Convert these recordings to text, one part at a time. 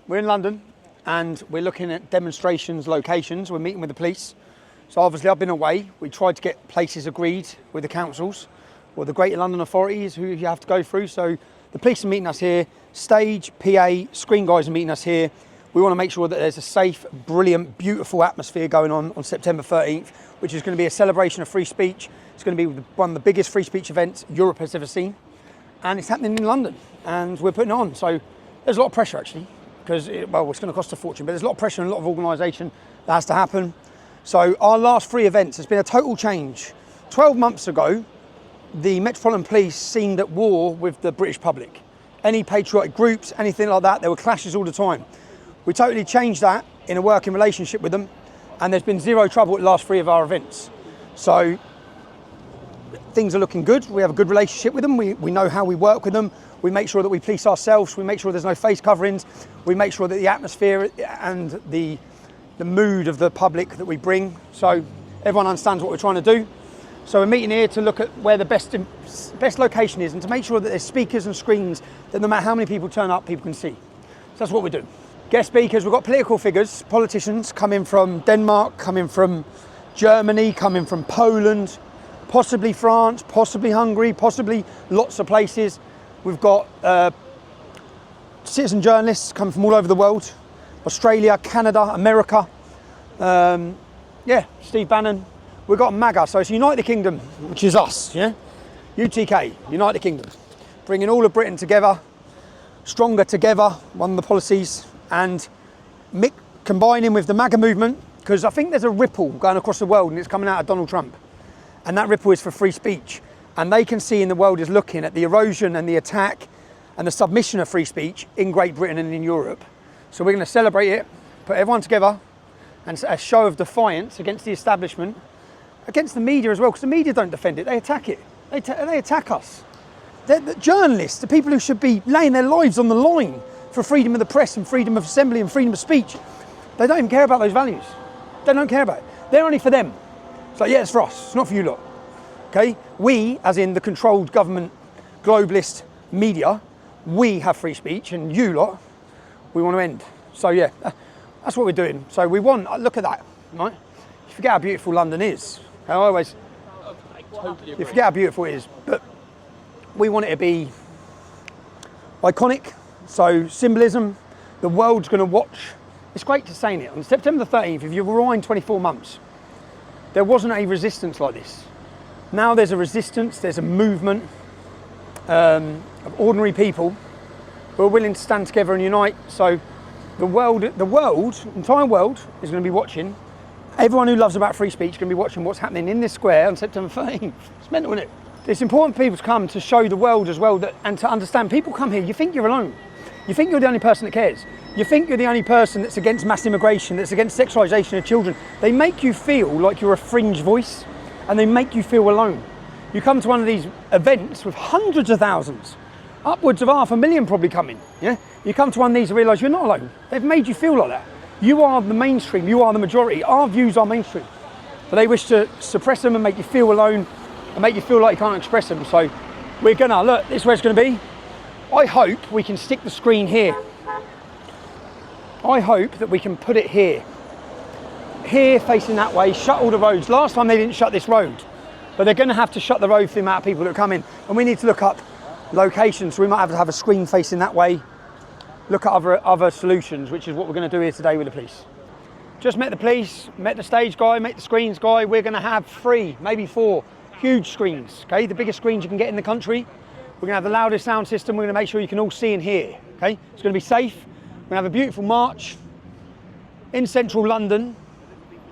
we're in London and we're looking at demonstrations locations. We're meeting with the police. So obviously I've been away. We tried to get places agreed with the councils or the Greater London authorities who you have to go through. So the police are meeting us here. Stage, PA, screen guys are meeting us here. We want to make sure that there's a safe, brilliant, beautiful atmosphere going on September 13th, which is going to be a celebration of free speech. It's going to be one of the biggest free speech events Europe has ever seen. And it's happening in London and we're putting it on. So there's a lot of pressure actually, because it's going to cost a fortune, but there's a lot of pressure and a lot of organisation that has to happen. So our last 3 events has been a total change. 12 months ago, the Metropolitan Police seemed at war with the British public. Any patriotic groups, anything like that, there were clashes all the time. We totally changed that in a working relationship with them, and there's been zero trouble at the last 3 of our events. So things are looking good. We have a good relationship with them. We know how we work with them. We make sure that we police ourselves. We make sure there's no face coverings. We make sure that the atmosphere and the mood of the public that we bring, so everyone understands what we're trying to do. So we're meeting here to look at where the best location is and to make sure that there's speakers and screens that no matter how many people turn up, people can see. So that's what we're doing. Guest speakers, we've got political figures, politicians coming from Denmark, coming from Germany, coming from Poland, possibly France, possibly Hungary, possibly lots of places. We've got citizen journalists coming from all over the world, Australia, Canada, America. Steve Bannon. We've got MAGA, so it's Unite the Kingdom, which is us, yeah? UTK, Unite the Kingdom. Bringing all of Britain together, stronger together, one of the policies, and combining with the MAGA movement, because I think there's a ripple going across the world and it's coming out of Donald Trump. And that ripple is for free speech. And they can see in the world is looking at the erosion and the attack and the submission of free speech in Great Britain and in Europe. So we're going to celebrate it, put everyone together, and a show of defiance against the establishment, against the media as well, because the media don't defend it, they attack it. They attack us. The journalists, the people who should be laying their lives on the line for freedom of the press and freedom of assembly and freedom of speech, they don't even care about those values. They don't care about it. They're only for them. It's like, yeah, it's for us, it's not for you lot. Okay? We, as in the controlled government, globalist media, we have free speech, and you lot, we want to end. So yeah, that's what we're doing. So we want, look at that, right? You forget how beautiful London is. You forget how beautiful it is, but we want it to be iconic. So symbolism, the world's going to watch. It's great to say it. On September the 13th, if you rewind 24 months, there wasn't a resistance like this. Now there's a resistance, there's a movement of ordinary people who are willing to stand together and unite. So the entire world is going to be watching. Everyone who loves about free speech is going to be watching what's happening in this square on September 13th. It's mental, isn't it? It's important for people to come to show the world as well and to understand. People come here, you think you're alone. You think you're the only person that cares. You think you're the only person that's against mass immigration, that's against sexualisation of children. They make you feel like you're a fringe voice and they make you feel alone. You come to one of these events with hundreds of thousands, upwards of 500,000 probably coming. Yeah? You come to one of these and realise you're not alone. They've made you feel like that. You are the mainstream, you are the majority. Our views are mainstream. But they wish to suppress them and make you feel alone and make you feel like you can't express them. So we're gonna, look, this is where it's gonna be. I hope we can stick the screen here. I hope that we can put it here. Here, facing that way, shut all the roads. Last time they didn't shut this road, but they're gonna have to shut the road for the amount of people that come in. And we need to look up locations, so we might have to have a screen facing that way. Look at other solutions, which is what we're gonna do here today with the police. Just met the police, met the stage guy, met the screens guy. We're gonna have 3, maybe 4 huge screens, okay? The biggest screens you can get in the country. We're gonna have the loudest sound system. We're gonna make sure you can all see and hear, okay? It's gonna be safe. We're gonna have a beautiful march in central London.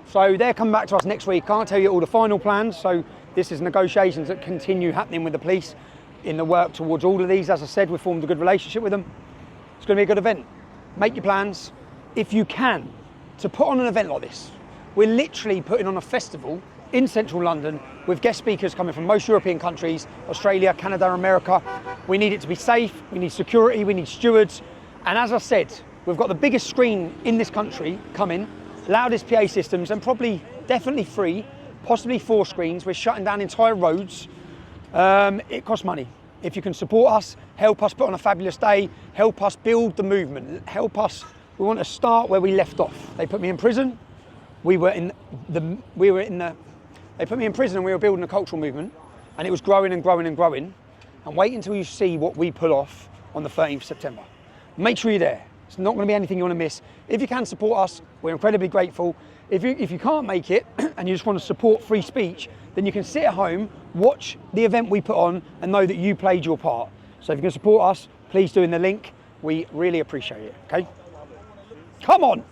So they're coming back to us next week. Can't tell you all the final plans. So this is negotiations that continue happening with the police in the work towards all of these. As I said, we've formed a good relationship with them. It's gonna be a good event. Make your plans. If you can, to put on an event like this. We're literally putting on a festival in central London with guest speakers coming from most European countries, Australia, Canada, America. We need it to be safe, we need security, we need stewards. And as I said, we've got the biggest screen in this country coming, loudest PA systems, and probably definitely 3, possibly 4 screens. We're shutting down entire roads. It costs money. If you can support us, help us put on a fabulous day, help us build the movement, help us We want to start where we left off. They put me in prison. They put me in prison and we were building a cultural movement, and it was growing and growing and growing. And wait until you see what we pull off on the 13th of September. Make sure you're there. It's not going to be anything you want to miss. If you can support us, we're incredibly grateful. If you can't make it and you just want to support free speech, then you can sit at home, watch the event we put on, and know that you played your part. So if you can support us, please do in the link. We really appreciate it, okay? Come on!